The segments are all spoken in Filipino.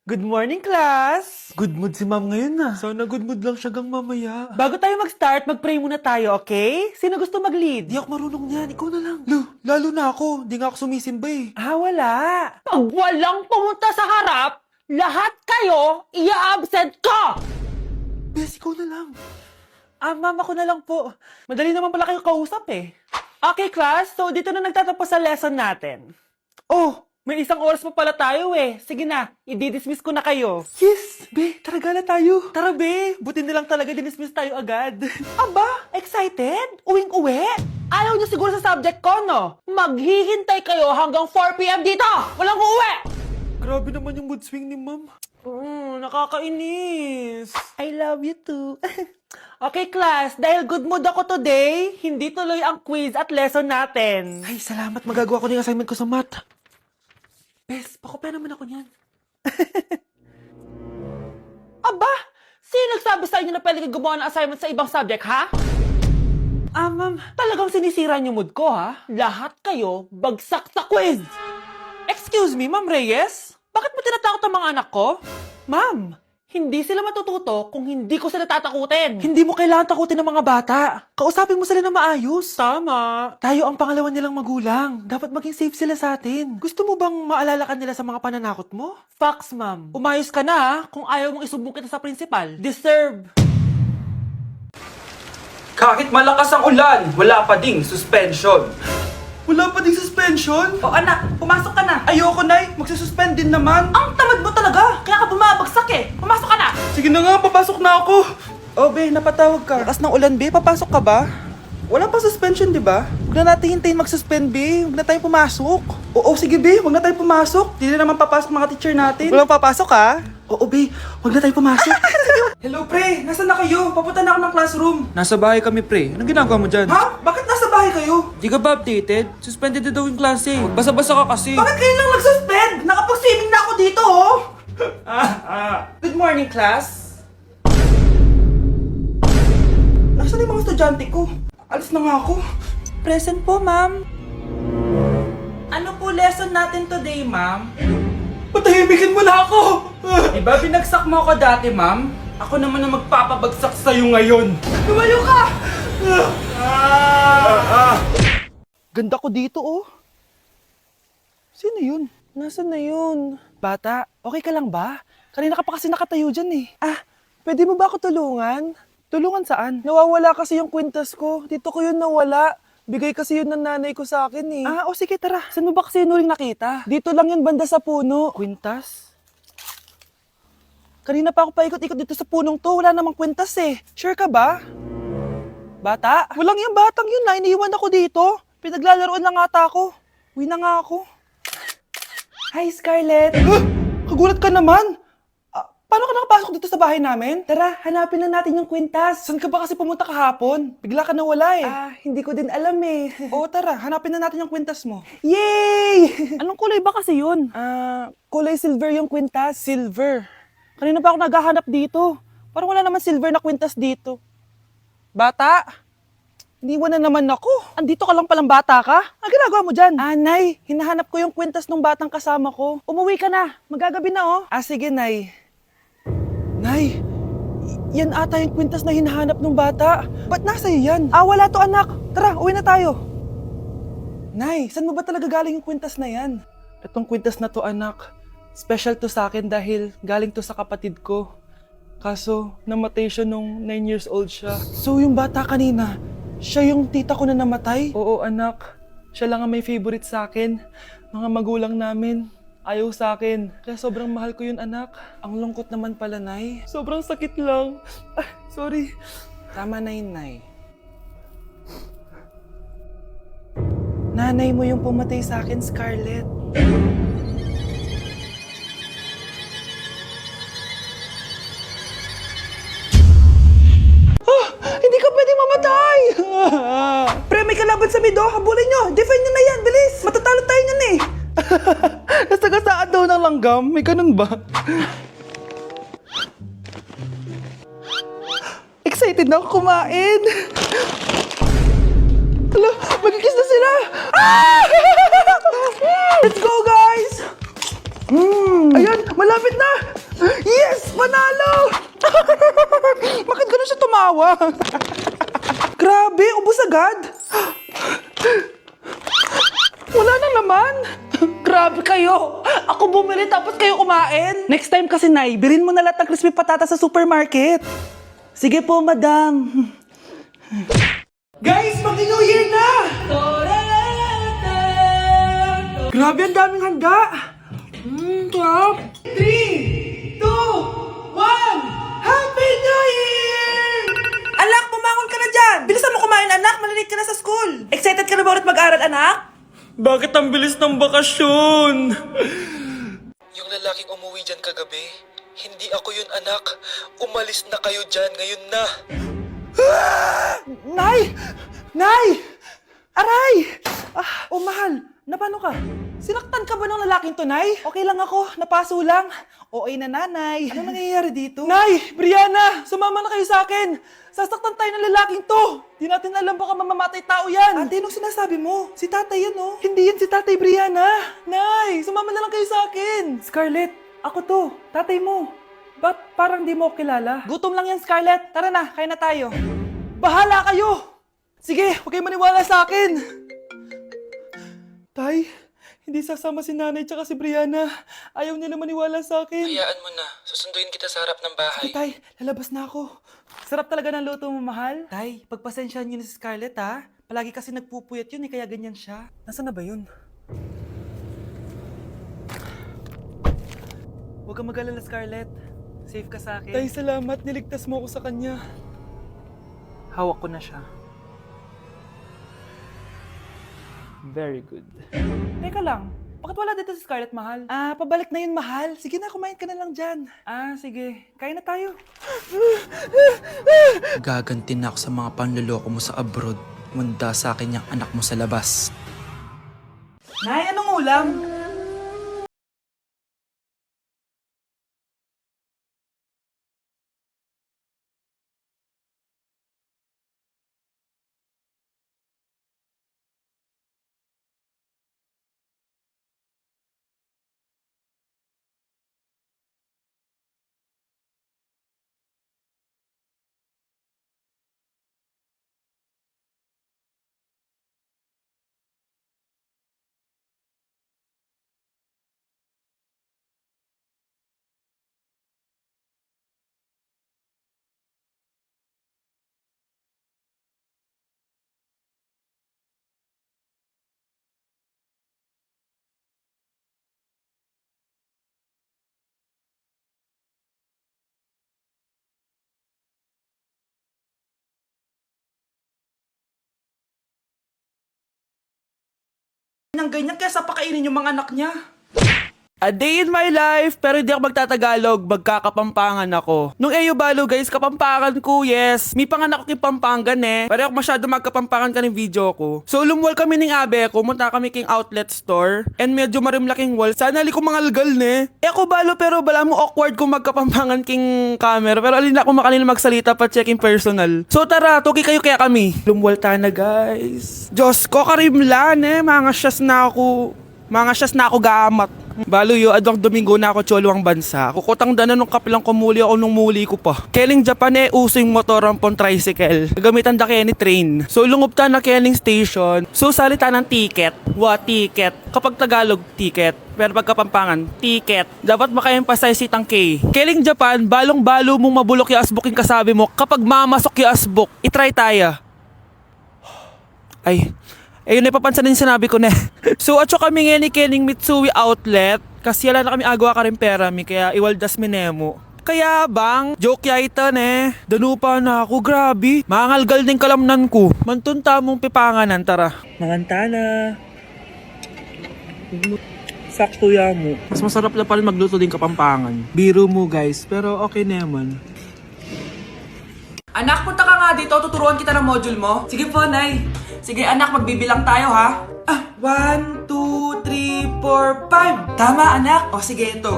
Good morning, class! Good mood si ma'am ngayon na. Sana good mood lang siya gang mamaya. Bago tayo mag-start, mag-pray muna tayo, okay? Sino gusto mag-lead? Di ako marunong niyan, ikaw na lang. Lalo na ako, di nga ako sumisimba eh. Wala. Pag walang pumunta sa harap, lahat kayo i-absent ko! Bes, ikaw na lang. Ma'am, ako na lang po. Madali naman pala kayo kausap eh. Okay, class, so dito na nagtatapos sa lesson natin. Oh, may isang oras pa pala tayo eh. Sige na, i-dismiss ko na kayo. Yes! Be, tara gala tayo. Tara be, buti na lang talaga dinismiss tayo agad. Aba, excited? Uwing-uwi? Ayaw niyo siguro sa subject ko, no? Maghihintay kayo hanggang 4 p.m. dito! Walang uuwi! Grabe naman yung mood swing ni ma'am. Nakakainis. I love you too. Okay, class, dahil good mood ako today, hindi tuloy ang quiz at lesson natin. Ay, salamat. Magagawa ko na yung assignment ko sa math. Bes, pakopya naman ako niyan. Aba, sino nagsabi sa inyo na pwede kayo gumawa ng assignment sa ibang subject, ha? Ma'am. Talagang sinisira niyo mood ko, ha? Lahat kayo bagsak sa quiz! Excuse me, Ma'am Reyes? Bakit mo tinatakot ang mga anak ko? Ma'am, Hindi sila matututo kung hindi ko sila tatakutin. hindi mo kailangan takutin ng mga bata. Kausapin mo sila na maayos. Tama. Tayo ang pangalawa nilang magulang. Dapat maging safe sila sa atin. Gusto mo bang maalala ka nila sa mga pananakot mo? Facts, ma'am. Umayos ka na, ha? Kung ayaw mong isumbong kita sa principal. Deserve. Kahit malakas ang ulan, wala pa ding suspension. Wala pa ding suspension? O anak, pumasok ka na. Ayoko, Nay. Magsususpend din naman. Ang tamad mo talaga. Kaya ka bumabagsak eh. Pumasok ka na. Sige na nga, papasok na ako. Oh, be, napatawag ka. Lakas ng ulan, be. Papasok ka ba? Wala pa suspension, di ba? Huwag na natin hintayin mag-suspend, be. Huwag na tayo pumasok. Oo, sige, be. Huwag na tayo pumasok. Di na naman papasok mga teacher natin. Walang papasok, ha? Oo, be. Huwag na tayo pumasok. Hello, pre. Nasaan na kayo? Papunta na ako ng classroom. Nasa bahay kami, pre. Anong ginagawa mo dyan? Ha? Bakit nasa bahay kayo? Di ka ba updated? Suspended na daw yung klase. Magbasa-basa ka kasi. Bakit kayo lang nag-suspend? Nakapag-swimming na ako dito, oh. Good morning, class. Nasaan yung mga estudyante ko? Alis na nga ako. Present po, ma'am. Ano po lesson natin today, ma'am? Patahimikin mo na ako! Diba binagsak mo ako dati, ma'am? Ako naman ang magpapabagsak sa'yo ngayon. Lumayo ka! Ganda ko dito, oh. Sino yun? Nasaan na yun? Bata, okay ka lang ba? Kanina ka pa kasi nakatayo dyan eh. Pwede mo ba ako tulungan? Tulungan saan? Nawawala kasi yung kwintas ko. Dito ko yun nawala. Bigay kasi yun ng nanay ko sa akin eh. O sige tara. Saan mo ba kasi yun uling nakita? Dito lang yun banda sa puno. Kwintas? Kanina pa ako paikot-ikot dito sa punong to. Wala namang kwintas eh. Sure ka ba? Bata? Walang yung batang yun na. Iniiwan ako dito. Pinaglalaroan lang ata ako. Uwi na nga ako. Hi, Scarlett. Kagulat ka naman. Paano ka nakapasok dito sa bahay namin? Tara, hanapin lang natin yung kwintas. Saan ka ba kasi pumunta kahapon? Bigla ka nawala eh. Hindi ko din alam eh. Oo, tara, hanapin na natin yung kwintas mo. Yay! Anong kulay ba kasi yun? Kulay silver yung kwintas. Silver? Kanina pa ako naghahanap dito. Parang wala naman silver na kwintas dito. Bata? Iniwan na naman ako. Andito ka lang palang bata ka? Ang ginagawa mo dyan? Nay, hinahanap ko yung kwintas ng batang kasama ko. Umuwi ka na. Magagabi na oh. Sige, Nay. Nay, yan ata yung kwintas na hinahanap ng bata. Ba't nasa iyo yan? Wala to anak. Tara, uwi na tayo. Nay, saan mo ba talaga galing yung kwintas na yan? Itong kwintas na to anak, special to sa akin dahil galing to sa kapatid ko. Kaso, namatay siya nung 9 years old siya. So yung bata kanina, siya yung tita ko na namatay? Oo anak, siya lang ang may favorite sa akin. Mga magulang namin. Ayaw sa akin. Kaya sobrang mahal ko yun, anak. Ang lungkot naman pala, Nay. Sobrang sakit lang. Sorry. Tama na yun, Nay. Nanay mo yung pumatay sa akin, Scarlett. Hindi ka pwede mamatay! Pre, may kalaban sa mid, oh. Habulin nyo. Defend nyo na yan. Bilis. Matatalo tayo nyan eh. Nasagasaan daw ng langgam? May ganun ba? Excited na ako kumain! Hala, magkikiss na sila! Let's go, guys! Ayan, malapit na! tumawa. Grabe, ubos agad. Wala na naman. Grabe kayo! Ako bumili tapos kayo kumain! Next time kasi, Nay, bilhin mo na lahat ng crispy patata sa supermarket. Sige po, madam. Guys, mag-New Year na! Grabe, ang daming handa. Sarap. 3, 2, 1, Happy New Year! Anak, bumangon ka na dyan! Bilisan mo kumain, anak! Malilate ka na sa school! Excited ka na ba ulit mag-aral, anak? Bakit ang bilis ng bakasyon? Yung lalaking umuwi dyan kagabi, hindi ako yun anak. Umalis na kayo dyan ngayon na. Nay! Nay! Aray! Oh, mahal. Napano ka? Sinaktan ka ba ng lalaking to, Nay? Okay lang ako. Napaso lang. OA na nanay. Ano nangyayari dito? Nay! Brianna! Sumama na kayo sa akin! Sasaktan tayo ng lalaking to! Di natin alam baka mamamatay tao yan! Ate, anong sinasabi mo? Si tatay yan, oh. Hindi yan si tatay, Brianna! Nay! Sumama na lang kayo sa akin! Scarlett, ako to. Tatay mo. Ba't parang di mo ako kilala? Gutom lang yan, Scarlett. Tara na, kain na tayo. Bahala kayo! Sige, huwag kayo maniwala sa akin! Tay, hindi sasama si nanay tsaka si Brianna. Ayaw nila maniwala sa akin. Hayaan mo na. Susunduin kita sa harap ng bahay. Sige, Tay, lalabas na ako. Sarap talaga ng luto mo, mahal. Tay, pagpasensyahan niyo na si Scarlett, ha? Palagi kasi nagpupuyat yun, kaya ganyan siya. Nasaan na ba yun? Huwag kang mag-alala, Scarlett. Safe ka sa akin. Tay, salamat. Niligtas mo ako sa kanya. Hawak ko na siya. Very good. Teka lang. Bakit wala dito si Scarlett, mahal? Pabalik na yun, mahal. Sige na, kumain ka na lang dyan. Sige. Kain na tayo. Gaganti na ako sa mga panloloko mo sa abroad. Manda sa akin yung anak mo sa labas. Nay, anong ulam? Nang ganyan kaya sa pakainin yung mga anak niya. A day in my life, pero hindi ako magtatagalog, magkakapampangan ako. Nung AU Balo guys, kapampangan ko, yes. May panganak ko kay Pampangan Pero ako masyado magkapampangan ka ng video ko. So lumwal kami ng abe ko, munta kami king outlet store. And medyo marimlaking wall, sana li ko mangalgal ne. Ako Balo pero bala mo awkward kung magkapampangan king camera. Pero alin ako makanil magsalita pa checking personal. So tara, tuki kayo kaya kami. Lumwal ta na guys. Diyos ko, karimlan mga syas na ako gamat. Balo yo, adwang Domingo na ako cholo ang bansa. Kukutang dana nung kapilang kumuli ako nung muli ko pa. Keling Japan uso yung motor ang pon tricycle. Gagamitan da kaya ni train. So lungob ta na keling station. So salita ng ticket. Ticket. Kapag Tagalog, ticket. Pero pag Kapampangan, ticket. Dapat maka-emphasize itang K. Keling Japan, balong-balo mong mabulok yung asbok yung kasabi mo. Kapag mamasok yung asbok, itry tayo. Ayun na ipapansan din sinabi ko na. So atso kami ngayon ni Kening Mitsui Outlet. Kasi wala na kami agawa ka rin pera mi. Kaya iwaldas mi nemo. Kaya bang, joke ya ito Danupa na ako, grabe. Mangalgal din kalamnan ko. Mantunta mong pipanganan, tara. Manganta na. Sakto ya mo. Mas masarap na pa rin magluto din Kapampangan. Biro mo guys, pero okay naman. Anak, punta ka nga dito. Tuturuan kita ng module mo. Sige po, Nay. Sige, anak. Magbibilang tayo, ha? 1, 2, 3, 4, 5. Tama, anak. O, sige, ito.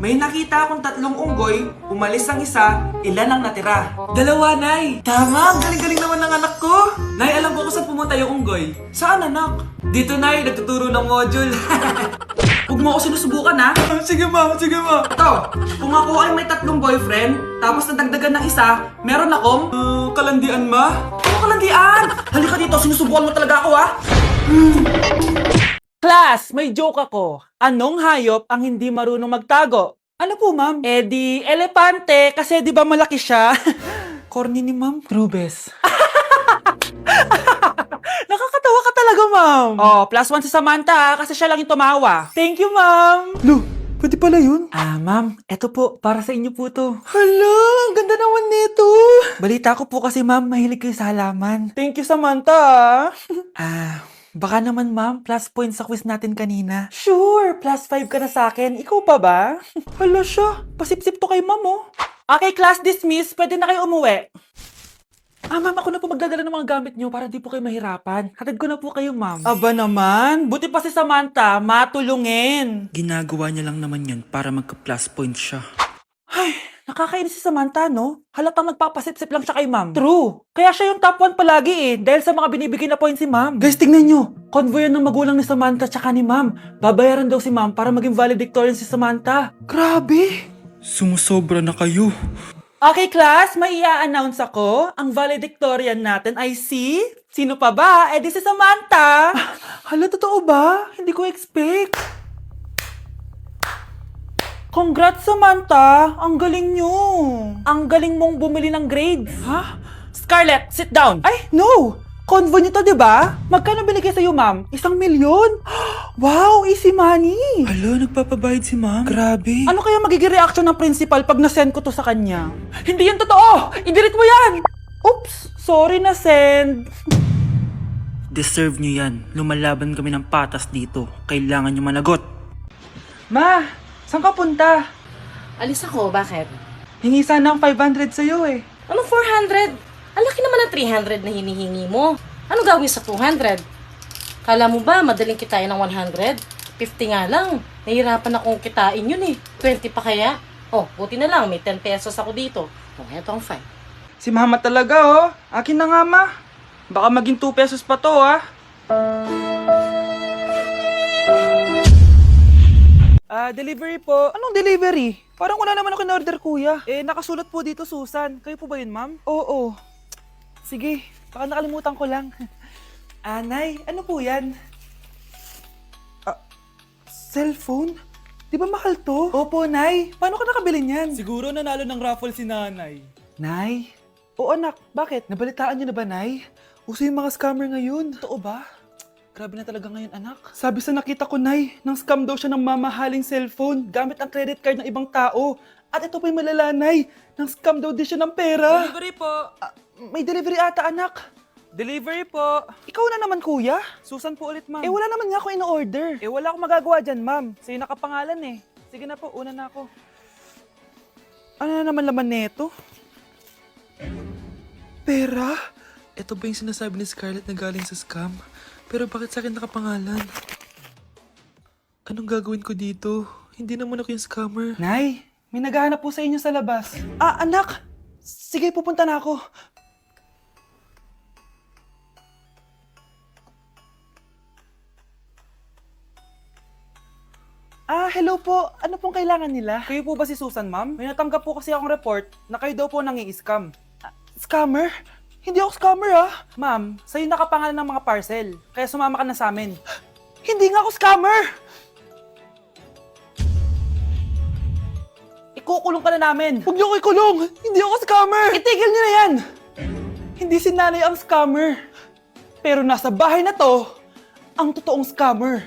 May nakita akong 3 unggoy. Umalis ang isa. Ilan ang natira? 2, Nay. Tama. Ang galing-galing naman ng anak ko. Nay, alam ko kung saan pumunta yung unggoy. Saan, anak? Dito, Nay. Nagtuturo ng module. Huwag mo ako sinusubukan ha. Sige ma'am, sige ma'am. Ito, kung ako ay may 3 boyfriend, tapos nadagdagan ng isa, meron akong... Kalandian ma? Ano kalandian? Halika dito, sinusubukan mo talaga ako ha. Class, may joke ako. Anong hayop ang hindi marunong magtago? Ano po, ma'am? Eh di, elepante, kasi di ba malaki siya? Corny ni ma'am. Rubes. Nakakatawa ka talaga, ma'am. Oh, +1 si Samantha, kasi siya lang yung tumawa. Thank you, ma'am. Lu, pwede pala yun? Ah, ma'am, eto po, para sa inyo po to. Hala, ang ganda naman nito. Balita ko po kasi, ma'am, mahilig kayo sa halaman. Thank you, Samantha. Baka naman, ma'am, plus points sa quiz natin kanina. Sure, +5 ka na sa akin. Ikaw pa ba? Hala siya, pasipsip to kay ma'am, oh. Okay, class dismiss. Pwede na kayo umuwi. Ma'am, ako na po magdadala ng mga gamit nyo para di po kayo mahirapan. Hatid ko na po kayo, ma'am. Aba naman, buti pa si Samantha, matulungin. Ginagawa niya lang naman yun para magka-plus point siya. Ay, nakakainis si Samantha, no? Halatang nagpapasip-sip lang siya kay ma'am. True. Kaya siya yung top 1 palagi eh, dahil sa mga binibigay na points si ma'am. Guys, tingnan nyo. Convoy yan ng magulang ni Samantha tsaka ni ma'am. Babayaran daw si ma'am para maging valedictorian si Samantha. Grabe. Sumusobra na kayo. Okay, class, may i-announce ako. Ang valedictorian natin ay si... Sino pa ba? Eh, di si Samantha. Hala, totoo ba? Hindi ko expect. Congrats, Samantha! Ang galing nyo! Ang galing mong bumili ng grades! Ha? Scarlett, sit down! Ay, no! Convo nyo to, diba? Magkano binigay sa'yo, ma'am? 1 milyon? Wow, easy money! Hala, nagpapabayad si ma'am. Grabe. Ano kaya magiging reaction ng principal pag nasend ko to sa kanya? Hindi yan totoo! I-delete mo yan! Oops! Sorry na send. Deserve nyo yan. Lumalaban kami ng patas dito. Kailangan nyo managot. Ma, saan ka punta? Alis ako, bakit? Hingi sana ang 500 sa'yo eh. Anong 400? Ang laki naman ng 300 na hinihingi mo. Ano gawin sa 200? Kala mo ba madaling kitain ng 100? 50 nga lang. Nahihirapan akong kitain yun eh. 20 pa kaya? Oh, buti na lang. May 10 pesos ako dito. Oh, eto ang 5. Si mama talaga oh. Akin na nga ma. Baka maging 2 pesos pa to ah. Delivery po. Anong delivery? Parang wala naman ako in-order, kuya. Eh, nakasulat po dito, Susan. Kayo po ba yun, ma'am? Oo. Sige, baka nakalimutan ko lang. Nay, ano po yan? Cellphone? Di ba mahal to? Opo, Nay. Paano ka nakabili niyan? Siguro nanalo ng raffle si nanay. Nay? Oo, anak. Bakit? Nabalitaan niyo na ba, Nay? Uso yung mga scammer ngayon. Totoo ba? Grabe na talaga ngayon, anak. Sabi sa nakita ko, Nay, nang scam daw siya ng mamahaling cellphone gamit ang credit card ng ibang tao. At ito pa yung malala, Nay. Nang scam daw din siya ng pera. Delivery po. May delivery ata, anak. Delivery po. Ikaw na naman, kuya. Susan po ulit, ma'am. Eh, wala naman nga ako in-order. Eh, wala akong magagawa dyan, ma'am. Sa'yo nakapangalan eh. Sige na po, una na ako. Ano na naman laman neto? Pera? Ito ba yung sinasabi ni Scarlett na galing sa scam? Pero bakit sa akin nakapangalan? Anong gagawin ko dito? Hindi naman ako yung scammer. Nay, may naghahanap po sa inyo sa labas. Anak! Sige, pupunta na ako. Hello po. Ano pong kailangan nila? Kayo po ba si Susan, ma'am? May natanggap po kasi akong report na kayo daw po nangi-scam. Scammer? Hindi ako scammer, ah. Ma'am, sa'yo nakapangalan ng mga parcel. Kaya sumama ka na sa amin. Hindi nga ako scammer! Ikukulong ka na namin. Huwag niyo ko ikulong! Hindi ako scammer! Itigil niyo na yan! Hindi si nanay ang scammer. Pero nasa bahay na to, ang totoong scammer.